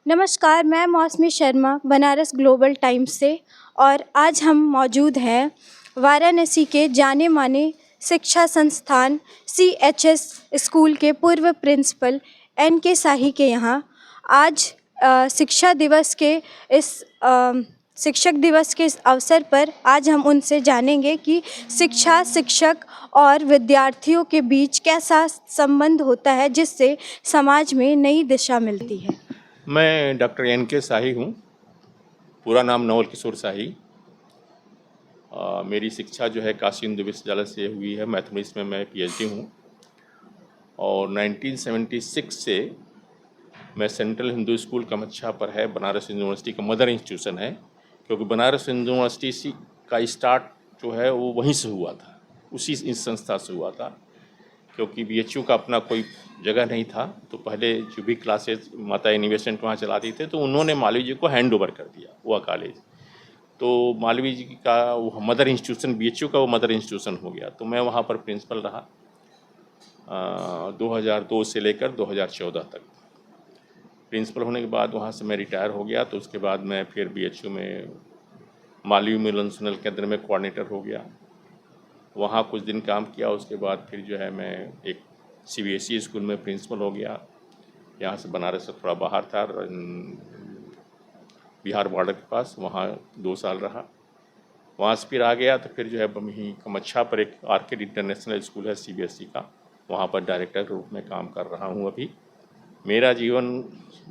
नमस्कार, मैं मौसमी शर्मा बनारस ग्लोबल टाइम्स से। और आज हम मौजूद हैं वाराणसी के जाने माने शिक्षा संस्थान CHS स्कूल के पूर्व प्रिंसिपल NK शाही के यहाँ। आज शिक्षा दिवस के इस शिक्षक दिवस के इस अवसर पर आज हम उनसे जानेंगे कि शिक्षा, शिक्षक और विद्यार्थियों के बीच कैसा संबंध होता है जिससे समाज में नई दिशा मिलती है। मैं डॉक्टर NK शाही हूँ, पूरा नाम नवल किशोर शाही। मेरी शिक्षा जो है काशी हिंदू विश्वविद्यालय से हुई है। मैथमेटिक्स में मैं PhD हूँ और 1976 से मैं सेंट्रल हिंदू स्कूल कामाख्या पर है, बनारस यूनिवर्सिटी का मदर इंस्टीट्यूशन है, क्योंकि बनारस यूनिवर्सिटी का स्टार्ट जो है वो वहीं से हुआ था, उसी इस संस्था से हुआ था। क्योंकि BHU का अपना कोई जगह नहीं था, तो पहले जो भी क्लासेज माता इनोवेशन वहाँ चलाती थे, तो उन्होंने मालवीय जी को हैंड ओवर कर दिया वह कॉलेज। तो मालवीय जी का वो मदर इंस्टीट्यूशन, BHU का वो मदर इंस्टीट्यूशन हो गया। तो मैं वहाँ पर प्रिंसिपल रहा 2002 से लेकर 2014 तक। प्रिंसिपल होने के बाद वहाँ से मैं रिटायर हो गया। तो उसके बाद मैं फिर BHU में मालवीय मिलन सुनल केंद्र में कोऑर्डिनेटर हो गया, वहाँ कुछ दिन काम किया। उसके बाद फिर जो है मैं एक CBSE स्कूल में प्रिंसिपल हो गया। यहाँ से बनारस से थोड़ा बाहर था, बिहार बॉर्डर के पास, वहाँ 2 साल रहा। वहाँ से फिर आ गया तो फिर जो है वहीं कामाख्या पर एक आर्किड इंटरनेशनल स्कूल है CBSE का, वहाँ पर डायरेक्टर के रूप में काम कर रहा हूँ अभी। मेरा जीवन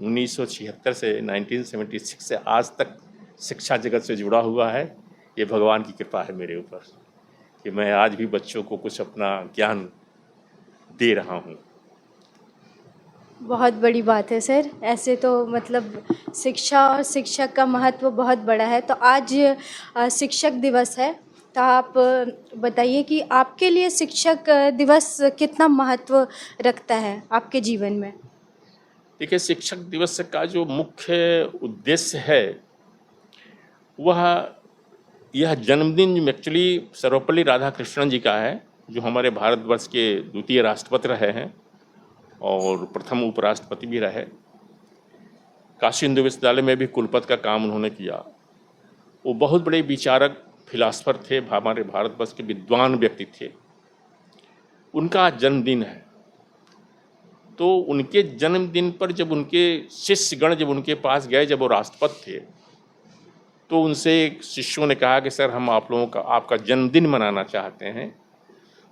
1976 से 1976 से आज तक शिक्षा जगत से जुड़ा हुआ है। ये भगवान की कृपा है मेरे ऊपर कि मैं आज भी बच्चों को कुछ अपना ज्ञान दे रहा हूँ। बहुत बड़ी बात है सर। ऐसे तो मतलब शिक्षा और शिक्षक का महत्व बहुत बड़ा है। तो आज शिक्षक दिवस है, तो आप बताइए कि आपके लिए शिक्षक दिवस कितना महत्व रखता है आपके जीवन में। देखिए, शिक्षक दिवस का जो मुख्य उद्देश्य है वह यह जन्मदिन एक्चुअली सर्वपल्ली राधाकृष्णन जी का है, जो हमारे भारतवर्ष के द्वितीय राष्ट्रपति रहे हैं और प्रथम उपराष्ट्रपति भी रहे। काशी हिंदू विश्वविद्यालय में भी कुलपति का काम उन्होंने किया। वो बहुत बड़े विचारक, फिलासफर थे, हमारे भारतवर्ष के विद्वान व्यक्ति थे। उनका जन्मदिन है, तो उनके जन्मदिन पर जब उनके शिष्यगण जब उनके पास गए, जब वो राष्ट्रपति थे, तो उनसे शिष्यों ने कहा कि सर हम आप लोगों का आपका जन्मदिन मनाना चाहते हैं।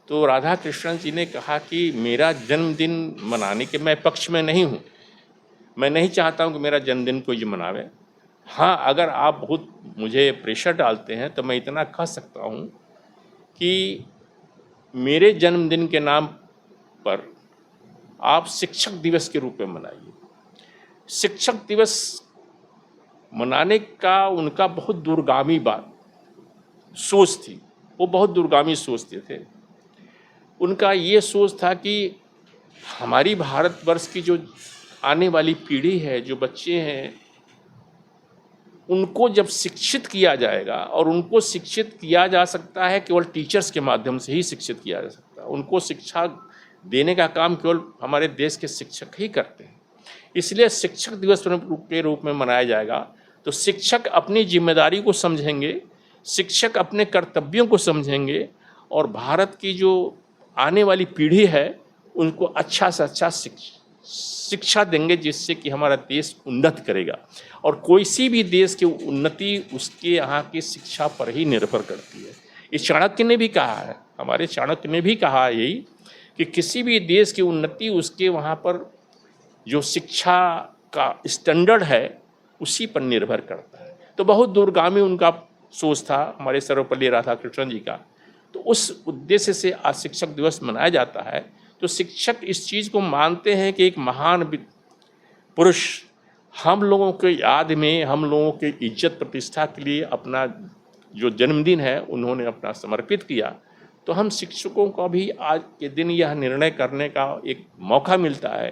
तो राधा कृष्णन जी ने कहा कि मेरा जन्मदिन मनाने के मैं पक्ष में नहीं हूँ, मैं नहीं चाहता हूँ कि मेरा जन्मदिन कोई मनावे। हाँ, अगर आप बहुत मुझे प्रेशर डालते हैं तो मैं इतना कह सकता हूँ कि मेरे जन्मदिन के नाम पर आप शिक्षक दिवस के रूप में मनाइए। शिक्षक दिवस मनाने का उनका बहुत दूरगामी सोच थी, वो बहुत दूरगामी सोचते थे। उनका ये सोच था कि हमारी भारतवर्ष की जो आने वाली पीढ़ी है, जो बच्चे हैं, उनको जब शिक्षित किया जाएगा, और उनको शिक्षित किया जा सकता है केवल टीचर्स के माध्यम से ही शिक्षित किया जा सकता है। उनको शिक्षा देने का काम केवल हमारे देश के शिक्षक ही करते हैं। इसलिए शिक्षक दिवस के रूप में मनाया जाएगा। तो शिक्षक अपनी जिम्मेदारी को समझेंगे, शिक्षक अपने कर्तव्यों को समझेंगे, और भारत की जो आने वाली पीढ़ी है उनको अच्छा से अच्छा शिक्षा देंगे, जिससे कि हमारा देश उन्नत करेगा। और कोई सी भी देश की उन्नति उसके यहाँ की शिक्षा पर ही निर्भर करती है। इस चाणक्य ने भी कहा है, हमारे चाणक्य ने भी कहा यही कि किसी भी देश की उन्नति उसके वहाँ पर जो शिक्षा का स्टैंडर्ड है उसी पर निर्भर करता है। तो बहुत दूरगामी उनका सोच था हमारे सर्वपल्ली राधाकृष्णन जी का। तो उस उद्देश्य से आज शिक्षक दिवस मनाया जाता है। तो शिक्षक इस चीज़ को मानते हैं कि एक महान पुरुष हम लोगों के याद में, हम लोगों के इज्जत प्रतिष्ठा के लिए अपना जो जन्मदिन है उन्होंने अपना समर्पित किया। तो हम शिक्षकों को भी आज के दिन यह निर्णय करने का एक मौका मिलता है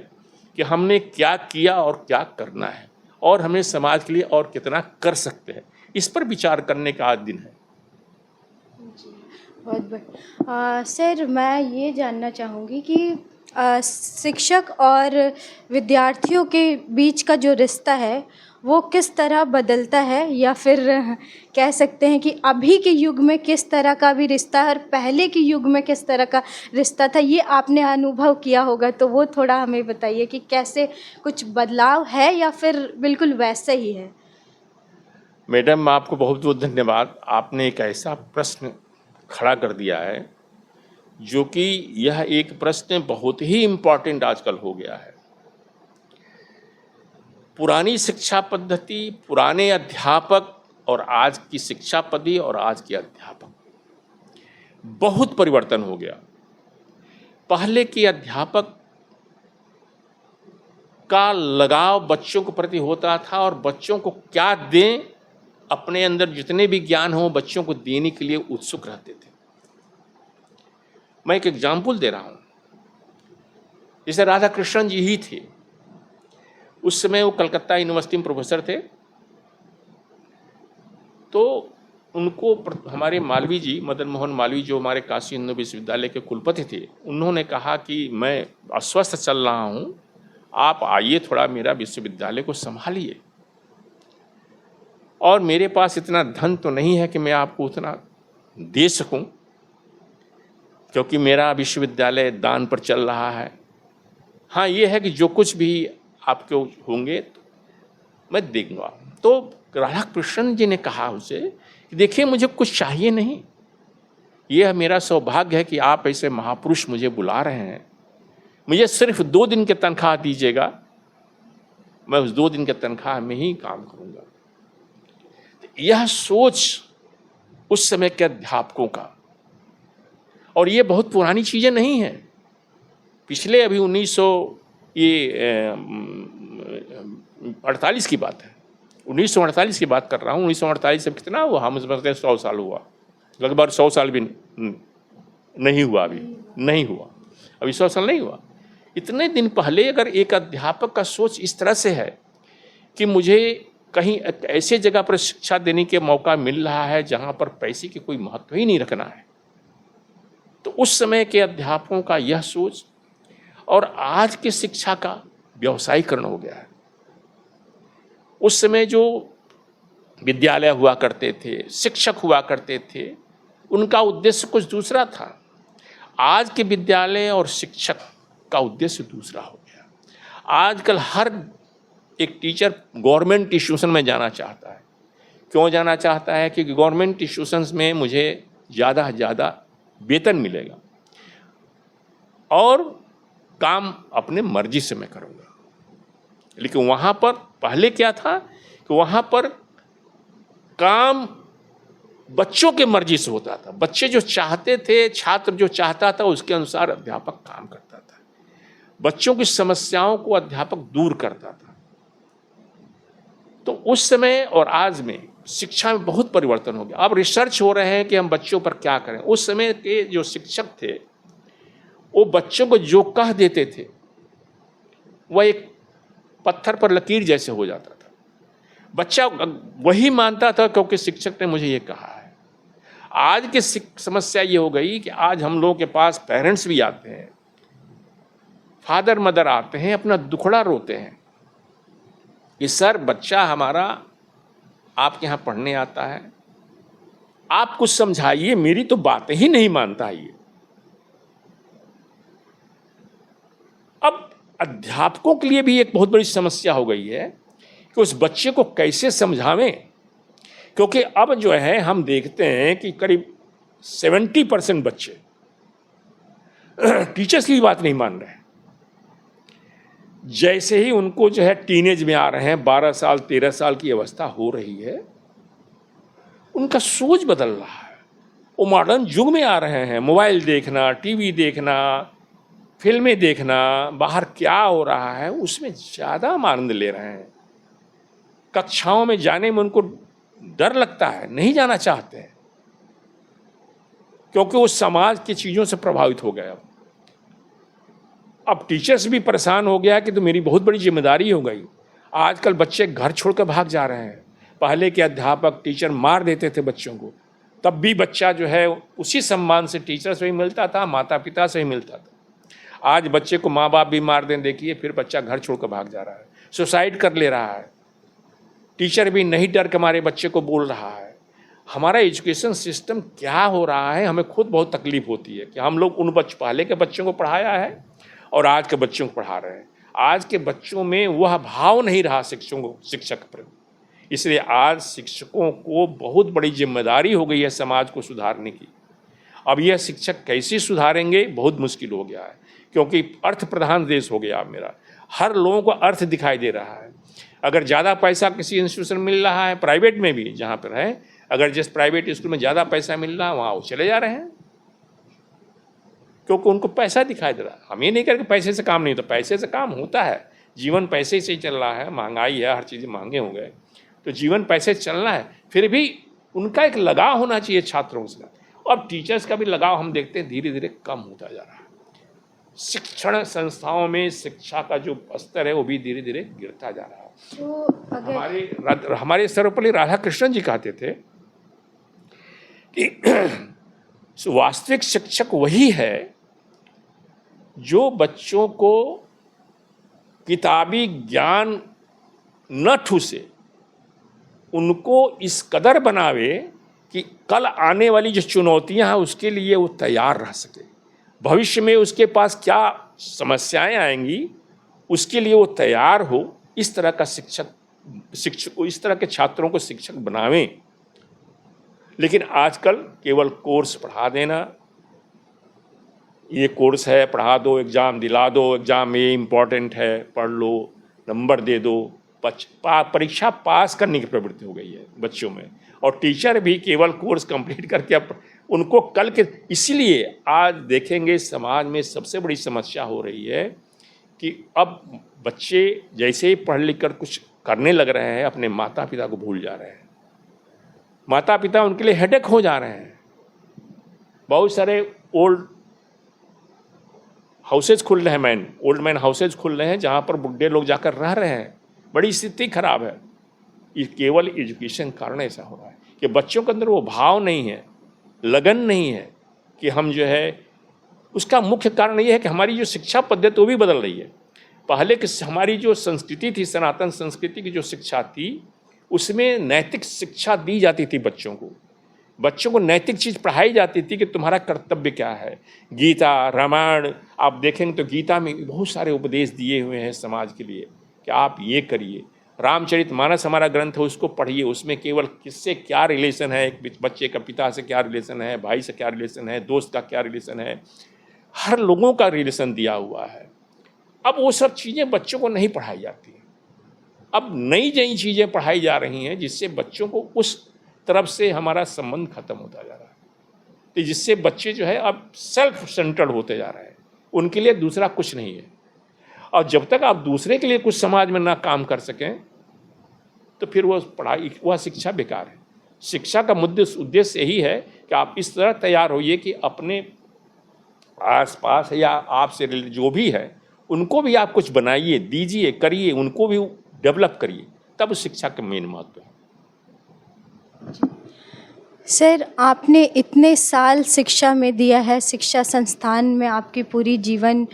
कि हमने क्या किया और क्या करना है, और हमें समाज के लिए और कितना कर सकते हैं, इस पर विचार करने का आज दिन है। बहुत बढ़िया। सर, मैं ये जानना चाहूँगी कि शिक्षक और विद्यार्थियों के बीच का जो रिश्ता है वो किस तरह बदलता है, या फिर कह सकते हैं कि अभी के युग में किस तरह का भी रिश्ता है और पहले के युग में किस तरह का रिश्ता था, ये आपने अनुभव किया होगा, तो वो थोड़ा हमें बताइए कि कैसे कुछ बदलाव है या फिर बिल्कुल वैसे ही है। मैडम, आपको बहुत बहुत धन्यवाद। आपने एक ऐसा प्रश्न खड़ा कर दिया है जो कि यह एक प्रश्न बहुत ही इम्पोर्टेंट आजकल हो गया है। पुरानी शिक्षा पद्धति, पुराने अध्यापक और आज की शिक्षा पद्धति और आज के अध्यापक, बहुत परिवर्तन हो गया। पहले के अध्यापक का लगाव बच्चों के प्रति होता था और बच्चों को क्या दें, अपने अंदर जितने भी ज्ञान हो बच्चों को देने के लिए उत्सुक रहते थे। मैं एक एग्जाम्पल दे रहा हूं। जैसे राधा कृष्णन जी ही थे, उस समय वो कलकत्ता यूनिवर्सिटी में प्रोफेसर थे। तो उनको हमारे मालवीय जी, मदन मोहन मालवीय, जो हमारे काशी हिंदू विश्वविद्यालय के कुलपति थे, उन्होंने कहा कि मैं अस्वस्थ चल रहा हूं, आप आइए थोड़ा मेरा विश्वविद्यालय को संभालिए। और मेरे पास इतना धन तो नहीं है कि मैं आपको उतना दे सकूं, क्योंकि मेरा विश्वविद्यालय दान पर चल रहा है। हाँ, ये है कि जो कुछ भी आपके होंगे तो मैं दूंगा। तो राधा कृष्णन जी ने कहा उसे कि देखिए, मुझे कुछ चाहिए नहीं, यह मेरा सौभाग्य है कि आप ऐसे महापुरुष मुझे बुला रहे हैं। मुझे सिर्फ 2 दिन की तनख्वाह दीजिएगा, मैं उस 2 दिन के तनख्वाह में ही काम करूंगा। यह सोच उस समय के अध्यापकों का, और ये बहुत पुरानी चीजें नहीं हैं। पिछले अभी 1948 की बात है, 1948 की बात कर रहा हूँ। 1948 से कितना हुआ, हम समझते हैं 100 साल हुआ, लगभग 100 साल भी नहीं हुआ, अभी नहीं हुआ, अभी 100 साल नहीं हुआ। इतने दिन पहले अगर एक अध्यापक का सोच इस तरह से है कि मुझे कहीं ऐसे जगह पर शिक्षा देने के मौका मिल रहा है जहाँ पर पैसे की कोई महत्व ही नहीं रखना है, तो उस समय के अध्यापकों का यह सोच और आज के शिक्षा का व्यवसायीकरण हो गया है। उस समय जो विद्यालय हुआ करते थे, शिक्षक हुआ करते थे, उनका उद्देश्य कुछ दूसरा था। आज के विद्यालय और शिक्षक का उद्देश्य दूसरा हो गया। आजकल हर एक टीचर गवर्नमेंट इंस्टीट्यूशन में जाना चाहता है। क्यों जाना चाहता है? क्योंकि गवर्नमेंट इंस्टीट्यूशंस में मुझे ज़्यादा से ज़्यादा वेतन मिलेगा और काम अपने मर्जी से मैं करूँगा। लेकिन वहाँ पर पहले क्या था कि वहाँ पर काम बच्चों के मर्जी से होता था। बच्चे जो चाहते थे, छात्र जो चाहता था, उसके अनुसार अध्यापक काम करता था। बच्चों की समस्याओं को अध्यापक दूर करता था। तो उस समय और आज में शिक्षा में बहुत परिवर्तन हो गया। अब रिसर्च हो रहे हैं कि हम बच्चों पर क्या करें। उस समय के जो शिक्षक थे वो बच्चों को जो कह देते थे वह एक पत्थर पर लकीर जैसे हो जाता था। बच्चा वही मानता था क्योंकि शिक्षक ने मुझे ये कहा है। आज की समस्या ये हो गई कि आज हम लोगों के पास पेरेंट्स भी आते हैं, फादर मदर आते हैं, अपना दुखड़ा रोते हैं कि सर बच्चा हमारा आपके यहाँ पढ़ने आता है, आप कुछ समझाइए, मेरी तो बातें ही नहीं मानता है ये। अब अध्यापकों के लिए भी एक बहुत बड़ी समस्या हो गई है कि उस बच्चे को कैसे समझावें, क्योंकि अब जो है हम देखते हैं कि करीब 70% बच्चे टीचर्स की बात नहीं मान रहे। जैसे ही उनको जो है टीनेज में आ रहे हैं, 12 साल 13 साल की अवस्था हो रही है, उनका सोच बदल रहा है। वो मॉडर्न युग में आ रहे हैं। मोबाइल देखना, टीवी देखना, फिल्में देखना, बाहर क्या हो रहा है उसमें ज़्यादा आनंद ले रहे हैं। कक्षाओं में जाने में उनको डर लगता है, नहीं जाना चाहते हैं, क्योंकि वो समाज की चीज़ों से प्रभावित हो गए। अब टीचर्स भी परेशान हो गया कि तो मेरी बहुत बड़ी जिम्मेदारी हो गई। आजकल बच्चे घर छोड़कर भाग जा रहे हैं। पहले के अध्यापक टीचर मार देते थे बच्चों को, तब भी बच्चा जो है उसी सम्मान से टीचर से ही मिलता था, माता पिता से ही मिलता था। आज बच्चे को माँ बाप भी मार दें, देखिए फिर बच्चा घर छोड़कर भाग जा रहा है, सुसाइड कर ले रहा है, टीचर भी नहीं डर के हमारे बच्चे को बोल रहा है। हमारा एजुकेशन सिस्टम क्या हो रहा है, हमें खुद बहुत तकलीफ होती है कि हम लोग उन पहले के बच्चों को पढ़ाया है और आज के बच्चों को पढ़ा रहे हैं। आज के बच्चों में वह भाव नहीं रहा शिक्षक पर। इसलिए आज शिक्षकों को बहुत बड़ी जिम्मेदारी हो गई है समाज को सुधारने की। अब यह शिक्षक कैसे सुधारेंगे, बहुत मुश्किल हो गया है, क्योंकि अर्थ प्रधान देश हो गया अब मेरा। हर लोगों को अर्थ दिखाई दे रहा है। अगर ज़्यादा पैसा किसी इंस्टीट्यूशन में मिल रहा है, प्राइवेट में भी जहाँ पर है, अगर जिस प्राइवेट स्कूल में ज़्यादा पैसा मिल रहा है वहाँ वो चले जा रहे हैं, क्योंकि उनको पैसा दिखाई दे रहा है। हम ये नहीं करें कि पैसे से काम नहीं होता, पैसे से काम होता है, जीवन पैसे से ही चल रहा है, महंगाई है, हर चीज़ें महंगे हो गए, तो जीवन पैसे से चलना है। फिर भी उनका एक लगाव होना चाहिए छात्रों के साथ। और टीचर्स का भी लगाव हम देखते हैं धीरे धीरे कम होता जा रहा है। शिक्षण संस्थाओं में शिक्षा का जो स्तर है वो भी धीरे धीरे गिरता जा रहा है। तो हमारे सर्वपल्ली राधाकृष्णन जी कहते थे कि वास्तविक शिक्षक वही है जो बच्चों को किताबी ज्ञान न ठूसे, उनको इस कदर बनावे कि कल आने वाली जो चुनौतियां हैं उसके लिए वो तैयार रह सके। भविष्य में उसके पास क्या समस्याएं आएंगी उसके लिए वो तैयार हो। इस तरह का शिक्षक इस तरह के छात्रों को शिक्षक बनावें। लेकिन आजकल केवल कोर्स पढ़ा देना, ये कोर्स है पढ़ा दो, एग्ज़ाम दिला दो, एग्ज़ाम ये इम्पॉर्टेंट है, पढ़ लो, नंबर दे दो, परीक्षा पास करने की प्रवृत्ति हो गई है बच्चों में। और टीचर भी केवल कोर्स कंप्लीट करके अब उनको कल के, इसीलिए आज देखेंगे समाज में सबसे बड़ी समस्या हो रही है कि अब बच्चे जैसे ही पढ़ लिख कर कुछ करने लग रहे हैं अपने माता पिता को भूल जा रहे हैं। माता पिता उनके लिए हेडेक हो जा रहे हैं। बहुत सारे ओल्ड हाउसेज खुल रहे हैं, ओल्ड मैन हाउसेज खुल रहे हैं जहाँ पर बुढ़े लोग जाकर रह रहे हैं। बड़ी स्थिति खराब है। ये केवल एजुकेशन कारण ऐसा हो रहा है कि बच्चों के अंदर वो भाव नहीं है, लगन नहीं है कि हम जो है। उसका मुख्य कारण ये है कि हमारी जो शिक्षा पद्धति वो भी बदल रही है। पहले की हमारी जो संस्कृति थी, सनातन संस्कृति की जो शिक्षा थी, उसमें नैतिक शिक्षा दी जाती थी बच्चों को। बच्चों को नैतिक चीज़ पढ़ाई जाती थी कि तुम्हारा कर्तव्य क्या है। गीता, रामायण आप देखेंगे तो गीता में बहुत सारे उपदेश दिए हुए हैं समाज के लिए कि आप ये करिए। रामचरितमानस हमारा ग्रंथ है, उसको पढ़िए। उसमें केवल किससे क्या रिलेशन है, एक बच्चे का पिता से क्या रिलेशन है, भाई से क्या रिलेशन है, दोस्त का क्या रिलेशन है, हर लोगों का रिलेशन दिया हुआ है। अब वो सब चीज़ें बच्चों को नहीं पढ़ाई जाती। अब नई नई चीज़ें पढ़ाई जा रही हैं जिससे बच्चों को उस तरफ से हमारा संबंध खत्म होता जा रहा है। तो जिससे बच्चे जो है अब सेल्फ सेंटर्ड होते जा रहे हैं, उनके लिए दूसरा कुछ नहीं है। और जब तक आप दूसरे के लिए कुछ समाज में ना काम कर सकें तो फिर वो पढ़ाई, वह शिक्षा बेकार है। शिक्षा का उद्देश्य यही है कि आप इस तरह तैयार होइए कि अपने आसपास या आपसे जो भी है उनको भी आप कुछ बनाइए, दीजिए, करिए, उनको भी डेवलप करिए, तब शिक्षा का मेन महत्व है। सर, आपने इतने साल शिक्षा में दिया है, शिक्षा संस्थान में आपकी पूरी जीवन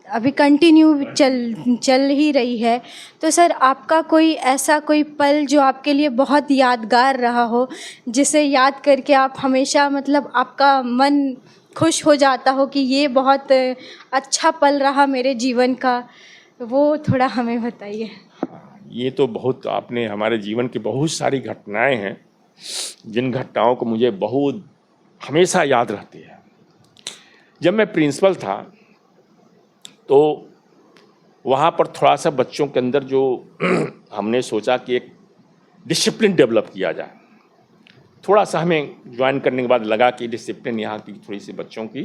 अभी कंटिन्यू चल ही रही है। तो सर, आपका कोई ऐसा कोई पल जो आपके लिए बहुत यादगार रहा हो, जिसे याद करके आप हमेशा मतलब आपका मन खुश हो जाता हो कि ये बहुत अच्छा पल रहा मेरे जीवन का, वो थोड़ा हमें बताइए। ये तो बहुत, आपने हमारे जीवन की बहुत सारी घटनाएं हैं जिन घटनाओं को मुझे बहुत हमेशा याद रहती है। जब मैं प्रिंसिपल था तो वहाँ पर थोड़ा सा बच्चों के अंदर जो हमने सोचा कि एक डिसिप्लिन डेवलप किया जाए। थोड़ा सा हमें ज्वाइन करने के बाद लगा कि डिसिप्लिन यहाँ की थोड़ी सी बच्चों की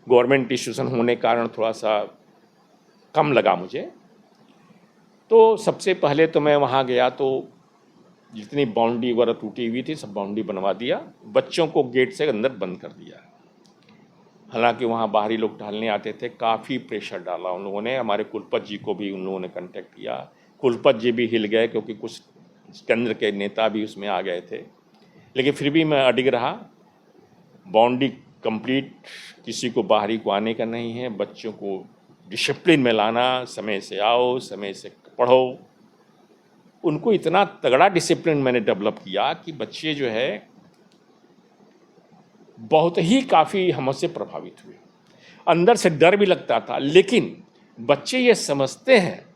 गवर्नमेंट इंस्टीट्यूशन होने के कारण थोड़ा सा कम लगा मुझे। तो सबसे पहले तो मैं वहाँ गया तो जितनी बाउंड्री वगैरह टूटी हुई थी सब बाउंड्री बनवा दिया, बच्चों को गेट से अंदर बंद कर दिया। हालांकि वहाँ बाहरी लोग टहलने आते थे, काफ़ी प्रेशर डाला उन लोगों ने। हमारे कुलपति जी को भी उन लोगों ने कांटेक्ट किया, कुलपति जी भी हिल गए क्योंकि कुछ केंद्र के नेता भी उसमें आ गए थे। लेकिन फिर भी मैं अडिग रहा, बाउंड्री कंप्लीट किसी को बाहरी को आने का नहीं है। बच्चों को डिसिप्लिन में लाना, समय से आओ, समय से पढ़ो। उनको इतना तगड़ा डिसिप्लिन मैंने डेवलप किया कि बच्चे जो है बहुत ही काफ़ी हमसे प्रभावित हुए। अंदर से डर भी लगता था, लेकिन बच्चे ये समझते हैं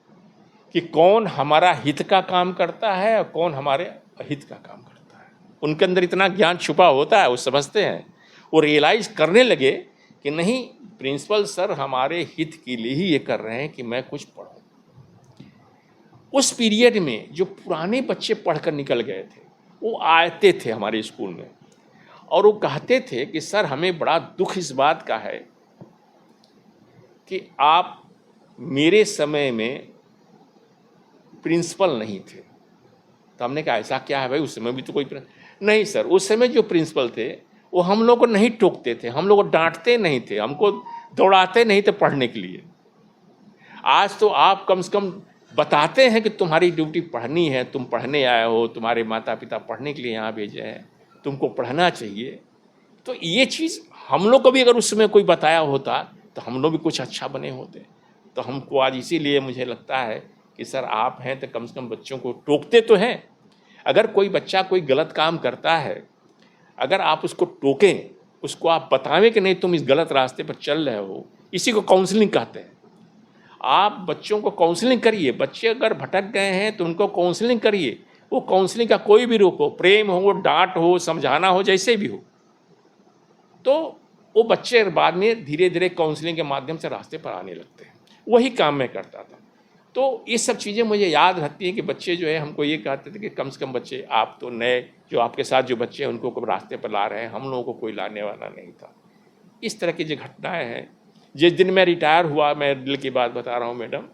कि कौन हमारा हित का काम करता है और कौन हमारे अहित का काम करता है। उनके अंदर इतना ज्ञान छुपा होता है, वो समझते हैं, वो रियलाइज करने लगे कि नहीं, प्रिंसिपल सर हमारे हित के लिए ही ये कर रहे हैं कि मैं कुछ पढ़ूं। उस पीरियड में जो पुराने बच्चे पढ़कर निकल गए थे, वो आते थे हमारे स्कूल में और वो कहते थे कि सर हमें बड़ा दुख इस बात का है कि आप मेरे समय में प्रिंसिपल नहीं थे। तो हमने कहा ऐसा क्या है भाई, उस समय भी तो कोई नहीं सर, उस समय जो प्रिंसिपल थे वो हम लोग को नहीं टोकते थे, हम लोग को डांटते नहीं थे, हमको दौड़ाते नहीं थे पढ़ने के लिए। आज तो आप कम से कम बताते हैं कि तुम्हारी ड्यूटी पढ़नी है, तुम पढ़ने आए हो, तुम्हारे माता पिता पढ़ने के लिए यहाँ भेजे हैं, तुमको पढ़ना चाहिए। तो ये चीज़ हम लोग को भी अगर उस समय कोई बताया होता तो हम लोग भी कुछ अच्छा बने होते। तो हमको आज इसीलिए मुझे लगता है कि सर आप हैं तो कम से कम बच्चों को टोकते तो हैं। अगर कोई बच्चा कोई गलत काम करता है, अगर आप उसको टोकें, उसको आप बतावें कि नहीं तुम इस गलत रास्ते पर चल रहे हो, इसी को काउंसलिंग कहते हैं। आप बच्चों को काउंसलिंग करिए। बच्चे अगर भटक गए हैं तो उनको काउंसलिंग करिए। वो काउंसलिंग का कोई भी रूप हो, प्रेम हो, डांट हो, समझाना हो, जैसे भी हो, तो वो बच्चे बाद में धीरे धीरे काउंसलिंग के माध्यम से रास्ते पर आने लगते हैं। वही काम मैं करता था। तो ये सब चीज़ें मुझे याद रहती हैं कि बच्चे जो है हमको ये कहते थे कि कम से कम बच्चे, आप तो नए, जो आपके साथ जो बच्चे हैं उनको कब रास्ते पर ला रहे हैं, हम लोगों को कोई लाने वाला नहीं था। इस तरह की जो घटनाएं हैं। जिस दिन मैं रिटायर हुआ, मैं दिल की बात बता रहा हूँ मैडम,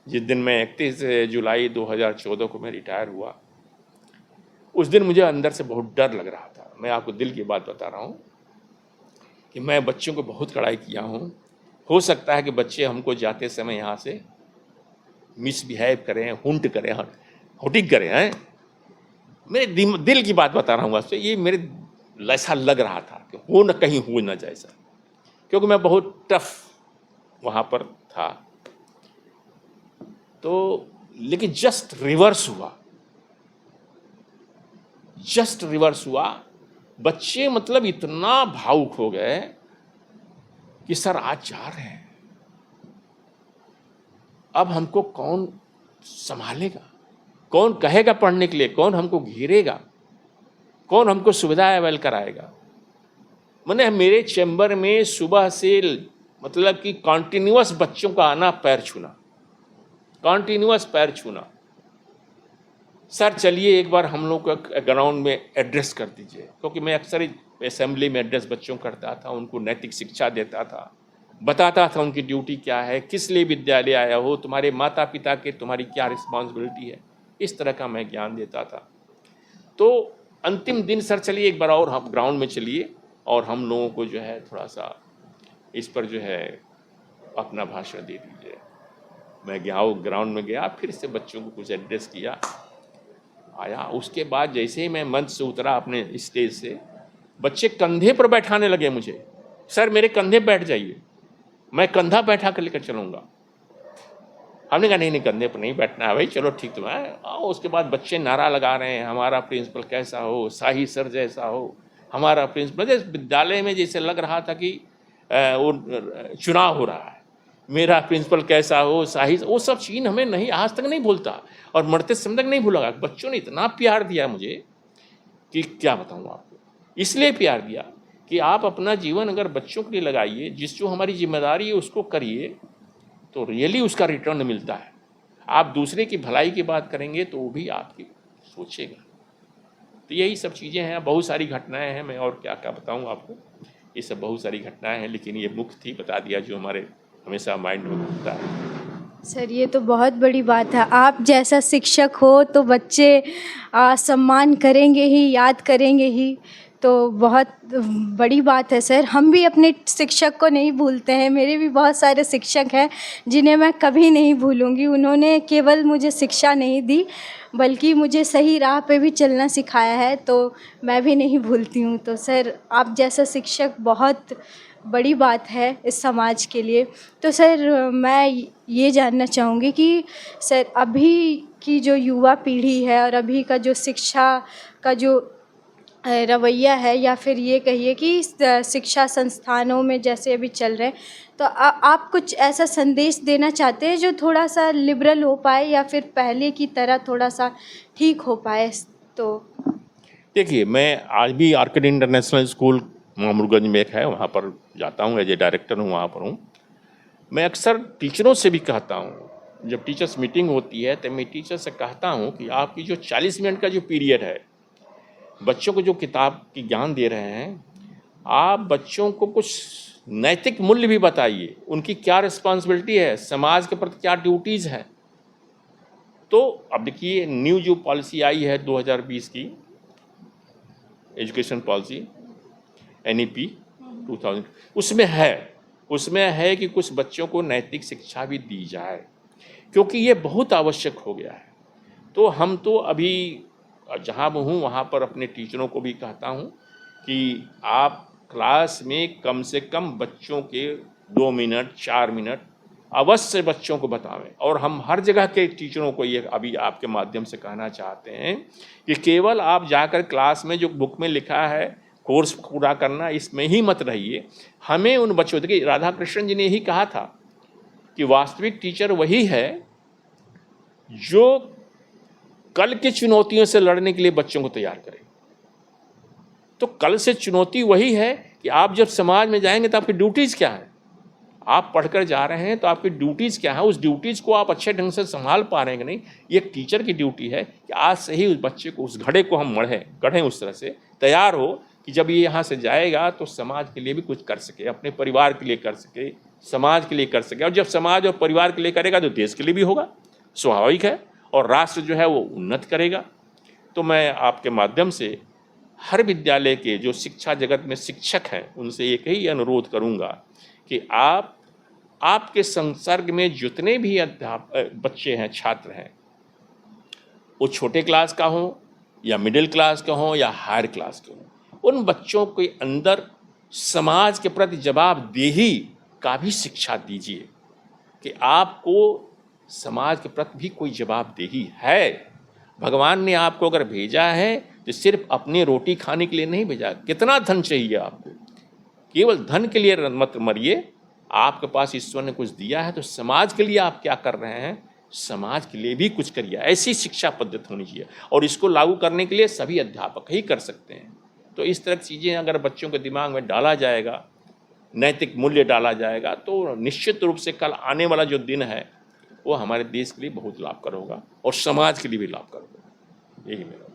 जिस दिन मैं 31 जुलाई 2014 को मैं रिटायर हुआ, उस दिन मुझे अंदर से बहुत डर लग रहा था। मैं आपको दिल की बात बता रहा हूँ कि मैं बच्चों को बहुत कड़ाई किया हूँ। हो सकता है कि बच्चे हमको जाते समय यहाँ से मिसबिहेव करें, हुंट करें, हुटिंग करें, हैं। मेरे दिल की बात बता रहा हूँ आपसे, ये मेरे ऐसा लग रहा था कि हो न कहीं हो न जाए ऐसा, क्योंकि मैं बहुत टफ वहाँ पर था। तो लेकिन जस्ट रिवर्स हुआ। बच्चे मतलब इतना भावुक हो गए कि सर आज जा रहे हैं, अब हमको कौन संभालेगा, कौन कहेगा पढ़ने के लिए, कौन हमको घेरेगा, कौन हमको सुविधा अवेल कराएगा। मैंने मेरे चैम्बर में सुबह से मतलब कि कॉन्टिन्यूअस बच्चों का आना, पैर छूना, कॉन्टिन्यूअस पैर छूना। सर चलिए एक बार हम लोग को ग्राउंड में एड्रेस कर दीजिए, क्योंकि मैं अक्सर असेंबली में एड्रेस बच्चों करता था, उनको नैतिक शिक्षा देता था, बताता था उनकी ड्यूटी क्या है, किस लिए विद्यालय आया हो, तुम्हारे माता पिता के तुम्हारी क्या रिस्पॉन्सिबिलिटी है, इस तरह का मैं ज्ञान देता था। तो अंतिम दिन सर चलिए एक बार और हम ग्राउंड में चलिए और हम लोगों को जो है थोड़ा सा इस पर जो है अपना भाषण दे दीजिए। मैं गया, ग्राउंड में गया, फिर से बच्चों को कुछ एड्रेस किया, आया। उसके बाद जैसे ही मैं मंच से उतरा अपने स्टेज से, बच्चे कंधे पर बैठाने लगे मुझे, सर मेरे कंधे बैठ जाइए, मैं कंधा बैठा कर लेकर चलूँगा। हमने कहा नहीं कंधे पर नहीं बैठना है भाई, चलो ठीक तो है आओ। उसके बाद बच्चे नारा लगा रहे हैं, हमारा प्रिंसिपल कैसा हो, शाही सर जैसा हो, हमारा प्रिंसिपल। विद्यालय में जैसे लग रहा था कि वो चुनाव हो रहा है, मेरा प्रिंसिपल कैसा हो, शाही, वो सब चीज़ हमें नहीं, आज तक नहीं भूलता और मरते समय तक नहीं भूलूंगा। बच्चों ने इतना प्यार दिया मुझे कि क्या बताऊँ आपको। इसलिए प्यार दिया कि आप अपना जीवन अगर बच्चों के लिए लगाइए, जो हमारी जिम्मेदारी है उसको करिए, तो रियली उसका रिटर्न मिलता है। आप दूसरे की भलाई की बात करेंगे तो वो भी आपकी सोचेगा। तो यही सब चीज़ें हैं, बहुत सारी घटनाएं हैं, मैं और क्या क्या बताऊं आपको। ये सब बहुत सारी घटनाएं हैं, लेकिन ये मुख्य थी, बता दिया, जो हमारे हमेशा माइंड में घूमता है। सर ये तो बहुत बड़ी बात है, आप जैसा शिक्षक हो तो बच्चे सम्मान करेंगे ही, याद करेंगे ही। तो बहुत बड़ी बात है सर। हम भी अपने शिक्षक को नहीं भूलते हैं। मेरे भी बहुत सारे शिक्षक हैं जिन्हें मैं कभी नहीं भूलूंगी। उन्होंने केवल मुझे शिक्षा नहीं दी बल्कि मुझे सही राह पे भी चलना सिखाया है, तो मैं भी नहीं भूलती हूँ। तो सर आप जैसा शिक्षक बहुत बड़ी बात है इस समाज के लिए। तो सर मैं ये जानना चाहूँगी कि सर अभी की जो युवा पीढ़ी है और अभी का जो शिक्षा का जो रवैया है, या फिर ये कहिए कि शिक्षा संस्थानों में जैसे अभी चल रहे हैं, तो आप कुछ ऐसा संदेश देना चाहते हैं जो थोड़ा सा लिबरल हो पाए या फिर पहले की तरह थोड़ा सा ठीक हो पाए? तो देखिए, मैं आज भी आर्किड इंटरनेशनल स्कूल मामूरगंज में एक है, वहाँ पर जाता हूँ, एज ए डायरेक्टर हूँ, वहाँ पर हूँ। मैं अक्सर टीचरों से भी कहता हूँ, जब टीचर्स मीटिंग होती है तो मैं टीचर से कहता हूँ कि आपकी जो 40 मिनट का जो पीरियड है, बच्चों को जो किताब की ज्ञान दे रहे हैं, आप बच्चों को कुछ नैतिक मूल्य भी बताइए, उनकी क्या रिस्पॉन्सिबिलिटी है, समाज के प्रति क्या ड्यूटीज़ हैं। तो अब देखिए, न्यू जो पॉलिसी आई है 2020 की एजुकेशन पॉलिसी NEP 2000, उसमें है कि कुछ बच्चों को नैतिक शिक्षा भी दी जाए, क्योंकि ये बहुत आवश्यक हो गया है। तो हम तो अभी जहाँ मैं हूँ वहाँ पर अपने टीचरों को भी कहता हूँ कि आप क्लास में कम से कम बच्चों के 2 मिनट 4 मिनट अवश्य बच्चों को बतावें। और हम हर जगह के टीचरों को ये अभी आपके माध्यम से कहना चाहते हैं कि केवल आप जाकर क्लास में जो बुक में लिखा है कोर्स पूरा करना, इसमें ही मत रहिए। हमें उन बच्चों, देखिए राधा कृष्णन जी ने यही कहा था कि वास्तविक टीचर वही है जो कल की चुनौतियों से लड़ने के लिए बच्चों को तैयार करे। तो कल से चुनौती वही है कि आप जब समाज में जाएंगे तो आपकी ड्यूटीज़ क्या है। आप पढ़कर जा रहे हैं तो आपकी ड्यूटीज़ क्या है, उस ड्यूटीज़ को आप अच्छे ढंग से संभाल पा रहे हैं कि नहीं। ये एक टीचर की ड्यूटी है कि आज से ही उस बच्चे को, उस घड़े को हम गढ़ें उस तरह से तैयार हो कि जब ये यहाँ से जाएगा तो समाज के लिए भी कुछ कर सके, अपने परिवार के लिए कर सके, समाज के लिए कर सके। और जब समाज और परिवार के लिए करेगा तो देश के लिए भी होगा, स्वाभाविक है, और राष्ट्र जो है वो उन्नत करेगा। तो मैं आपके माध्यम से हर विद्यालय के जो शिक्षा जगत में शिक्षक हैं उनसे एक ही अनुरोध करूंगा कि आपके संसर्ग में जितने भी बच्चे हैं, छात्र हैं, वो छोटे क्लास का हो या मिडिल क्लास का हो या हायर क्लास के हो, उन बच्चों के अंदर समाज के प्रति जवाबदेही का भी शिक्षा दीजिए कि आपको समाज के प्रति भी कोई जवाबदेही है। भगवान ने आपको अगर भेजा है तो सिर्फ अपनी रोटी खाने के लिए नहीं भेजा। कितना धन चाहिए आपको, केवल धन के लिए मत मरिए। आपके पास ईश्वर ने कुछ दिया है तो समाज के लिए आप क्या कर रहे हैं, समाज के लिए भी कुछ करिए। ऐसी शिक्षा पद्धति होनी चाहिए और इसको लागू करने के लिए सभी अध्यापक ही कर सकते हैं। तो इस तरह की चीज़ें अगर बच्चों के दिमाग में डाला जाएगा, नैतिक मूल्य डाला जाएगा, तो निश्चित रूप से कल आने वाला जो दिन है वो हमारे देश के लिए बहुत लाभकर होगा और समाज के लिए भी लाभकर होगा। यही मेरा।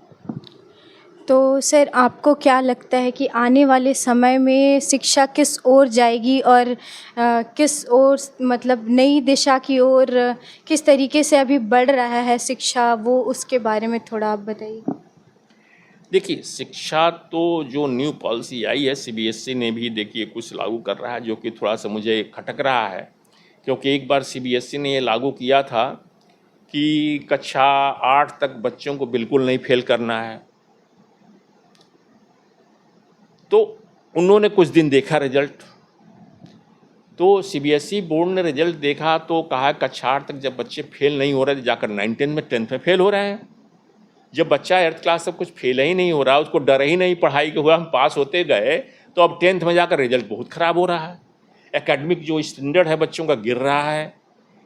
तो सर आपको क्या लगता है कि आने वाले समय में शिक्षा किस ओर जाएगी और किस ओर, मतलब नई दिशा की ओर किस तरीके से अभी बढ़ रहा है शिक्षा, वो उसके बारे में थोड़ा आप बताइए। देखिए, शिक्षा तो जो न्यू पॉलिसी आई है CBSE ने भी देखिए कुछ लागू कर रहा है, जो कि थोड़ा सा मुझे खटक रहा है, क्योंकि एक बार CBSE ने ये लागू किया था कि कक्षा 8 तक बच्चों को बिल्कुल नहीं फेल करना है। तो उन्होंने कुछ दिन देखा रिजल्ट, तो CBSE बोर्ड ने रिजल्ट देखा तो कहा कक्षा 8 तक जब बच्चे फेल नहीं हो रहे तो जाकर 9, 10 में 10th में फेल हो रहे हैं। जब बच्चा 8th क्लास तक कुछ फेल ही नहीं हो रहा, उसको डर ही नहीं पढ़ाई के हुआ, हम पास होते गए, तो अब 10th में जाकर रिजल्ट बहुत ख़राब हो रहा है। एकेडमिक जो स्टैंडर्ड है बच्चों का गिर रहा है।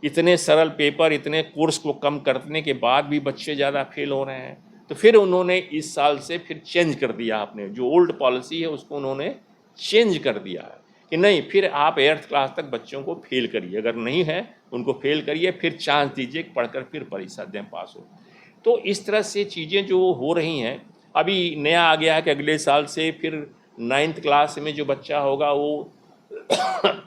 इतने सरल पेपर, इतने कोर्स को कम करने के बाद भी बच्चे ज़्यादा फेल हो रहे हैं। तो फिर उन्होंने इस साल से फिर चेंज कर दिया, अपने जो ओल्ड पॉलिसी है उसको उन्होंने चेंज कर दिया है कि नहीं, फिर आप 8th क्लास तक बच्चों को फेल करिए, अगर नहीं है उनको फेल करिए, फिर चांस दीजिए पढ़कर फिर परीक्षा दें, पास हो। तो इस तरह से चीज़ें जो हो रही हैं, अभी नया आ गया है कि अगले साल से फिर 9th क्लास में जो बच्चा होगा वो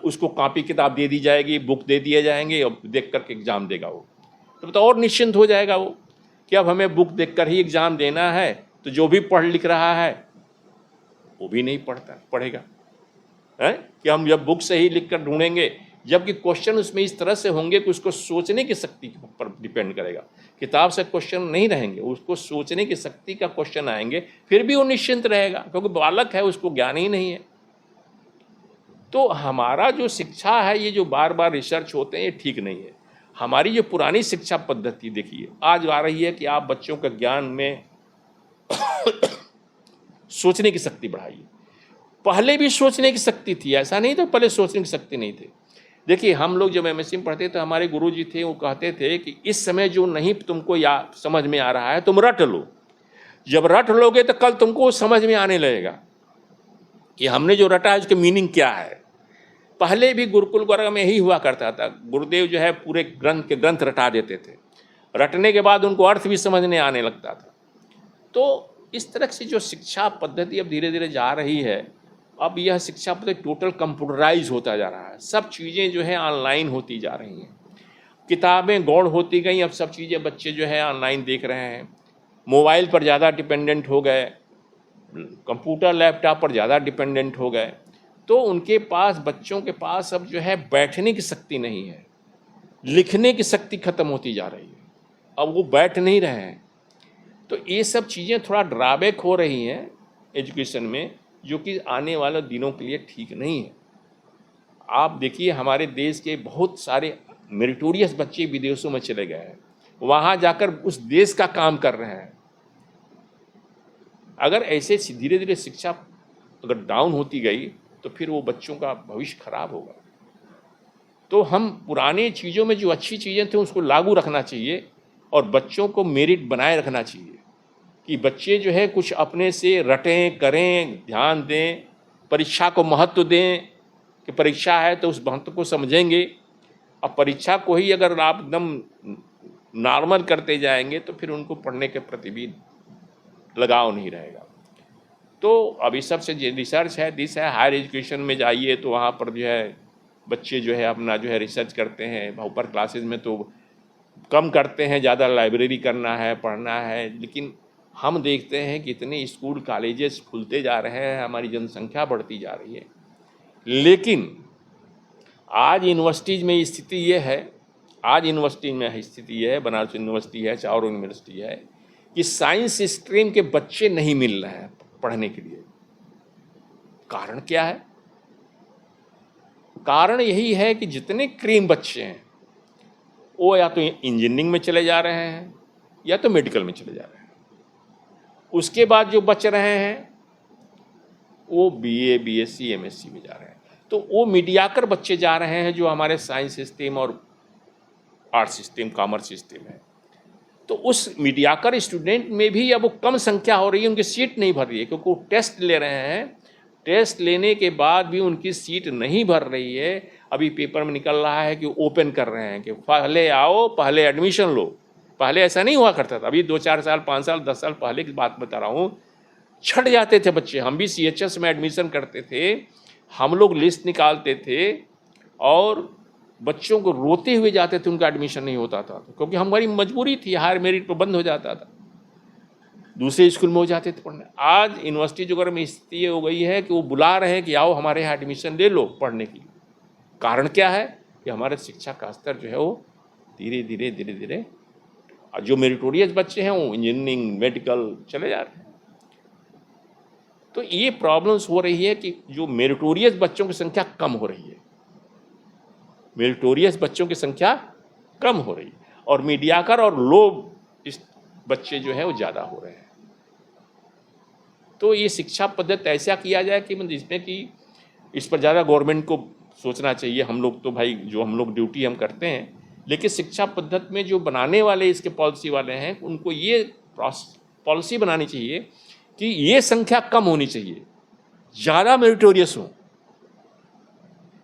उसको कॉपी किताब दे दी जाएगी, बुक दे दिए जाएंगे और देख करके एग्ज़ाम देगा वो। तो और निश्चिंत हो जाएगा वो कि अब हमें बुक देखकर ही एग्ज़ाम देना है, तो जो भी पढ़ लिख रहा है वो भी नहीं पढ़ेगा है कि हम जब बुक से ही लिख कर ढूंढेंगे, जबकि क्वेश्चन उसमें इस तरह से होंगे कि उसको सोचने की शक्ति पर डिपेंड करेगा। किताब से क्वेश्चन नहीं रहेंगे, उसको सोचने की शक्ति का क्वेश्चन आएंगे, फिर भी वो निश्चिंत रहेगा, क्योंकि बालक है, उसको ज्ञान ही नहीं है। तो हमारा जो शिक्षा है, ये जो बार बार रिसर्च होते हैं, ये ठीक नहीं है। हमारी जो पुरानी शिक्षा पद्धति देखिए आज आ रही है कि आप बच्चों का ज्ञान में सोचने की शक्ति बढ़ाइए। पहले भी सोचने की शक्ति थी, ऐसा नहीं था पहले सोचने की शक्ति नहीं थी। देखिए हम लोग जब एमएससी में पढ़ते थे, हमारे गुरुजी थे, वो कहते थे कि इस समय जो नहीं तुमको समझ में आ रहा है तुम रट लो, जब रट लोगे तो कल तुमको समझ में आने लगेगा कि हमने जो रटा है उसके मीनिंग क्या है। पहले भी गुरुकुल वर्ग में यही हुआ करता था, गुरुदेव जो है पूरे ग्रंथ रटा देते थे, रटने के बाद उनको अर्थ भी समझने आने लगता था। तो इस तरह से जो शिक्षा पद्धति अब धीरे धीरे जा रही है, अब यह शिक्षा पद्धति टोटल कंप्यूटराइज होता जा रहा है। सब चीज़ें जो है ऑनलाइन होती जा रही हैं, किताबें गौड़ होती गई, अब सब चीज़ें बच्चे जो है ऑनलाइन देख रहे हैं, मोबाइल पर ज़्यादा डिपेंडेंट हो गए, कंप्यूटर लैपटॉप पर ज़्यादा डिपेंडेंट हो गए। तो उनके पास, बच्चों के पास अब जो है बैठने की शक्ति नहीं है, लिखने की शक्ति खत्म होती जा रही है, अब वो बैठ नहीं रहे हैं। तो ये सब चीज़ें थोड़ा ड्रॉबैक हो रही हैं एजुकेशन में, जो कि आने वाले दिनों के लिए ठीक नहीं है। आप देखिए हमारे देश के बहुत सारे मेरिटोरियस बच्चे विदेशों में चले गए हैं, वहाँ जाकर उस देश का काम कर रहे हैं। अगर ऐसे धीरे धीरे शिक्षा अगर डाउन होती गई तो फिर वो बच्चों का भविष्य खराब होगा। तो हम पुराने चीज़ों में जो अच्छी चीज़ें थी उसको लागू रखना चाहिए, और बच्चों को मेरिट बनाए रखना चाहिए कि बच्चे जो है कुछ अपने से रटें, करें, ध्यान दें, परीक्षा को महत्व दें कि परीक्षा है तो उस महत्व को समझेंगे। अब परीक्षा को ही अगर आप एकदम नॉर्मल करते जाएंगे तो फिर उनको पढ़ने के प्रति भी लगाव नहीं रहेगा। तो अभी सबसे जो रिसर्च है दिस है, हायर एजुकेशन में जाइए तो वहाँ पर जो है बच्चे जो है अपना जो है रिसर्च करते हैं। ऊपर क्लासेस में तो कम करते हैं, ज़्यादा लाइब्रेरी करना है, पढ़ना है, लेकिन हम देखते हैं कि इतने स्कूल कॉलेजेस खुलते जा रहे हैं, हमारी जनसंख्या बढ़ती जा रही है, लेकिन आज यूनिवर्सिटीज़ में स्थिति ये है, आज यूनिवर्सिटी में स्थिति ये है, बनारस यूनिवर्सिटी है, चार यूनिवर्सिटी है, कि साइंस स्ट्रीम के बच्चे नहीं मिल रहे हैं पढ़ने के लिए। कारण क्या है? कारण यही है कि जितने क्रीम बच्चे हैं वो या तो इंजीनियरिंग में चले जा रहे हैं या तो मेडिकल में चले जा रहे हैं। उसके बाद जो बच रहे हैं वो बीए, बीएससी, एमएससी में जा रहे हैं। तो वो मीडियाकर बच्चे जा रहे हैं जो हमारे साइंस सिस्टम और आर्ट सिस्टम, कॉमर्स सिस्टम है। तो उस मीडियाकर स्टूडेंट में भी अब वो कम संख्या हो रही है, उनकी सीट नहीं भर रही है, क्योंकि वो टेस्ट ले रहे हैं, टेस्ट लेने के बाद भी उनकी सीट नहीं भर रही है। अभी पेपर में निकल रहा है कि ओपन कर रहे हैं कि पहले आओ, पहले एडमिशन लो। पहले ऐसा नहीं हुआ करता था, अभी 2-4 साल, 5 साल, 10 साल पहले की बात बता रहा हूँ। छट जाते थे बच्चे, हम भी CHS में एडमिशन करते थे, हम लोग लिस्ट निकालते थे और बच्चों को रोते हुए जाते थे, उनका एडमिशन नहीं होता था, क्योंकि हमारी मजबूरी थी, हायर मेरिट पर बंद हो जाता था, दूसरे स्कूल में हो जाते थे पढ़ने। आज यूनिवर्सिटी जो में स्थिति हो गई है कि वो बुला रहे हैं कि आओ हमारे यहाँ एडमिशन ले लो पढ़ने के लिए। कारण क्या है कि हमारे शिक्षा का स्तर जो है वो धीरे धीरे जो मेरिटोरियस बच्चे हैं वो इंजीनियरिंग, मेडिकल चले जा रहे हैं। तो ये प्रॉब्लम्स हो रही है कि जो मेरिटोरियस बच्चों की संख्या कम हो रही है, मेरिटोरियस बच्चों की संख्या कम हो रही है, और मीडियाकर और लो बच्चे जो है वो ज़्यादा हो रहे हैं। तो ये शिक्षा पद्धति ऐसा किया जाए कि जिसमें कि इस पर ज़्यादा गवर्नमेंट को सोचना चाहिए। हम लोग तो भाई जो हम लोग ड्यूटी हम करते हैं, लेकिन शिक्षा पद्धति में जो बनाने वाले इसके पॉलिसी वाले हैं उनको ये पॉलिसी बनानी चाहिए कि ये संख्या कम होनी चाहिए, ज़्यादा मेरिटोरियस हो।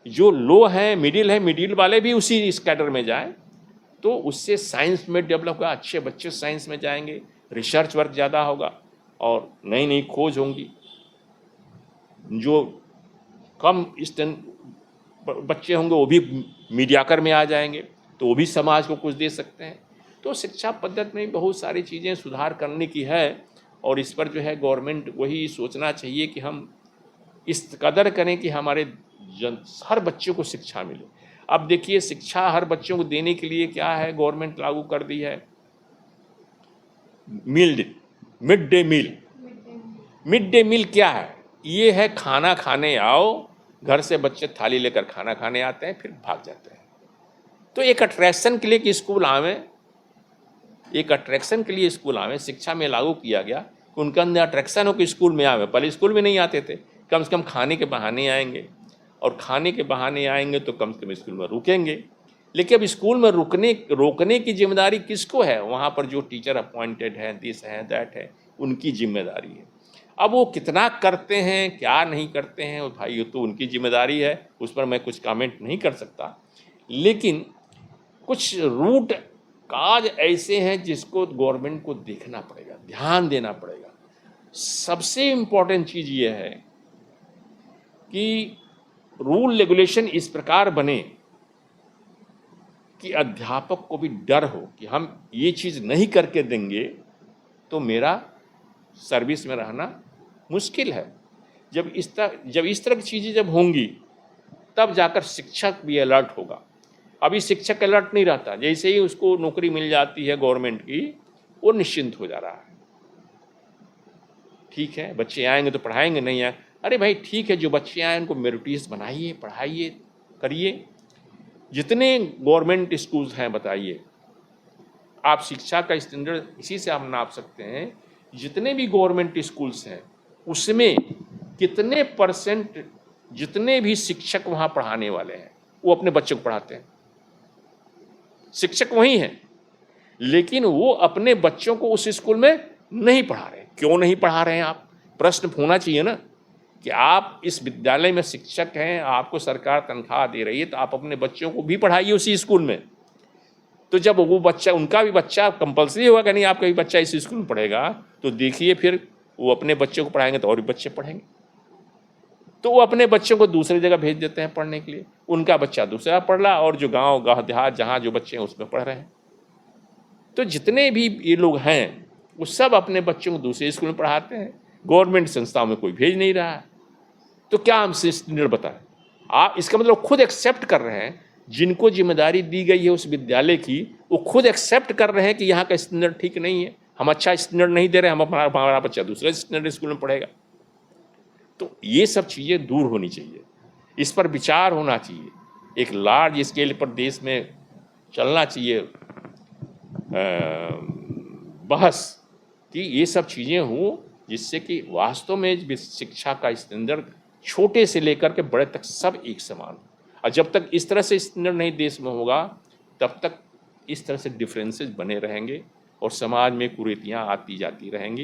जो लो है, मिडिल वाले भी उसी इस कैडर में जाए, तो उससे साइंस में डेवलप होगा, अच्छे बच्चे साइंस में जाएंगे, रिसर्च वर्क ज़्यादा होगा और नई नई खोज होंगी। जो कम बच्चे होंगे वो भी मीडियाकर में आ जाएंगे, तो वो भी समाज को कुछ दे सकते हैं। तो शिक्षा पद्धति में बहुत सारी चीज़ें सुधार करने की है, और इस पर जो है गवर्नमेंट वही सोचना चाहिए कि हम इस कदर करें कि हमारे हर बच्चे को शिक्षा मिले। अब देखिए, शिक्षा हर बच्चों को देने के लिए क्या है, गवर्नमेंट लागू कर दी है mid day meal. Mid day meal क्या है? ये है खाना खाने आओ, घर से बच्चे थाली लेकर खाना खाने आते हैं, फिर भाग जाते हैं। तो एक अट्रैक्शन के लिए कि स्कूल आवें, एक अट्रैक्शन के लिए स्कूल आवें, शिक्षा में लागू किया गया कि उनके अंदर अट्रैक्शन हो कि स्कूल में आवें। पहले स्कूल में नहीं आते थे, कम से कम खाने के बहाने आएंगे, और खाने के बहाने आएंगे तो कम से कम स्कूल में रुकेंगे। लेकिन अब स्कूल में रोकने की जिम्मेदारी किसको है? वहाँ पर जो टीचर अपॉइंटेड हैं, दिस है दैट है, उनकी जिम्मेदारी है। अब वो कितना करते हैं, क्या नहीं करते हैं, भाई ये तो उनकी जिम्मेदारी है, उस पर मैं कुछ कमेंट नहीं कर सकता। लेकिन कुछ रूट काज ऐसे हैं जिसको गवर्नमेंट को देखना पड़ेगा, ध्यान देना पड़ेगा। सबसे इम्पोर्टेंट चीज़ ये है कि रूल रेगुलेशन इस प्रकार बने कि अध्यापक को भी डर हो कि हम ये चीज़ नहीं करके देंगे तो मेरा सर्विस में रहना मुश्किल है। जब इस तरह की चीज़ें जब होंगी तब जाकर शिक्षक भी अलर्ट होगा। अभी शिक्षक अलर्ट नहीं रहता, जैसे ही उसको नौकरी मिल जाती है गवर्नमेंट की, वो निश्चिंत हो जा रहा है। ठीक है, बच्चे आएंगे तो पढ़ाएंगे, नहीं आए, अरे भाई ठीक है, जो बच्चे आए उनको मेरिटियस बनाइए, पढ़ाइए, करिए। जितने गवर्नमेंट स्कूल्स हैं बताइए, आप शिक्षा का स्टैंडर्ड इसी से आप नाप सकते हैं। जितने भी गवर्नमेंट स्कूल्स हैं उसमें कितने परसेंट जितने भी शिक्षक वहाँ पढ़ाने वाले हैं वो अपने बच्चों को पढ़ाते हैं। शिक्षक वही हैं, लेकिन वो अपने बच्चों को उस स्कूल में नहीं पढ़ा रहे हैं। क्यों नहीं पढ़ा रहे हैं? आप प्रश्न होना चाहिए ना कि आप इस विद्यालय में शिक्षक हैं, आपको सरकार तनख्वाह दे रही है, तो आप अपने बच्चों को भी पढ़ाइए उसी स्कूल में। तो जब वो बच्चा, उनका भी बच्चा कंपलसरी होगा कि नहीं आपका भी बच्चा इस स्कूल में पढ़ेगा, तो देखिए फिर वो अपने बच्चों को पढ़ाएंगे तो और भी बच्चे पढ़ेंगे। तो वो अपने बच्चों को दूसरी जगह भेज देते हैं पढ़ने के लिए, उनका बच्चा दूसरा पढ़ रहा, और जो गाँव देहात जहाँ जो बच्चे हैं उसमें पढ़ रहे हैं। तो जितने भी ये लोग हैं वो सब अपने बच्चों को दूसरे स्कूल में पढ़ाते हैं, गवर्नमेंट संस्थाओं में कोई भेज नहीं रहा है। तो क्या हमसे स्टैंडर्ड बताएं? आप इसका मतलब खुद एक्सेप्ट कर रहे हैं, जिनको जिम्मेदारी दी गई है उस विद्यालय की, वो खुद एक्सेप्ट कर रहे हैं कि यहाँ का स्टैंडर्ड ठीक नहीं है, हम अच्छा स्टैंडर्ड नहीं दे रहे, हमारा बच्चा दूसरे स्टैंडर्ड स्कूल में पढ़ेगा। तो ये सब चीज़ें दूर होनी चाहिए, इस पर विचार होना चाहिए, एक लार्ज स्केल पर देश में चलना चाहिए बहस कि ये सब चीज़ें हों, जिससे कि वास्तव में शिक्षा का स्टैंडर्ड छोटे से लेकर के बड़े तक सब एक समान। और जब तक इस तरह से स्टैंडर्ड नहीं देश में होगा, तब तक इस तरह से डिफरेंसेस बने रहेंगे और समाज में कुरीतियाँ आती जाती रहेंगी।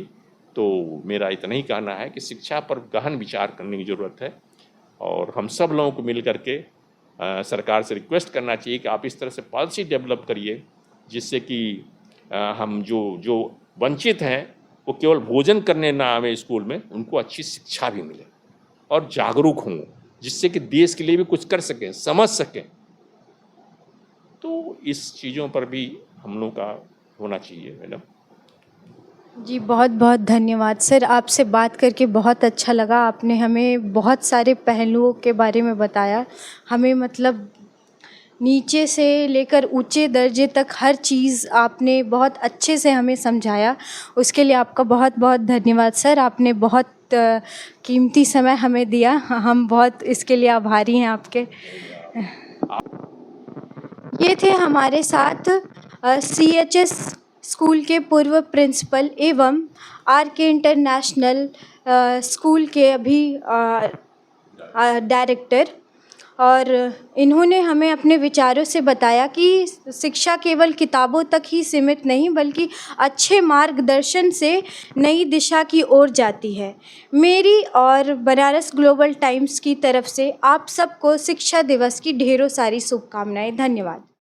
तो मेरा इतना ही कहना है कि शिक्षा पर गहन विचार करने की ज़रूरत है, और हम सब लोगों को मिल करके सरकार से रिक्वेस्ट करना चाहिए कि आप इस तरह से पॉलिसी डेवलप करिए जिससे कि हम जो वंचित हैं वो केवल भोजन करने ना आवे स्कूल में, उनको अच्छी शिक्षा भी मिले और जागरूक हों, जिससे कि देश के लिए भी कुछ कर सकें, समझ सकें। तो इस चीज़ों पर भी हम लोग का होना चाहिए। मैडम जी, बहुत बहुत धन्यवाद सर, आपसे बात करके बहुत अच्छा लगा। आपने हमें बहुत सारे पहलुओं के बारे में बताया, हमें मतलब नीचे से लेकर ऊंचे दर्जे तक हर चीज़ आपने बहुत अच्छे से हमें समझाया। उसके लिए आपका बहुत बहुत धन्यवाद सर, आपने बहुत कीमती समय हमें दिया, हम बहुत इसके लिए आभारी हैं आपके। ये थे हमारे साथ CHS स्कूल के पूर्व प्रिंसिपल एवं RK इंटरनेशनल स्कूल के अभी डायरेक्टर, और इन्होंने हमें अपने विचारों से बताया कि शिक्षा केवल किताबों तक ही सीमित नहीं बल्कि अच्छे मार्गदर्शन से नई दिशा की ओर जाती है। मेरी और बनारस ग्लोबल टाइम्स की तरफ से आप सबको शिक्षा दिवस की ढेरों सारी शुभकामनाएं। धन्यवाद।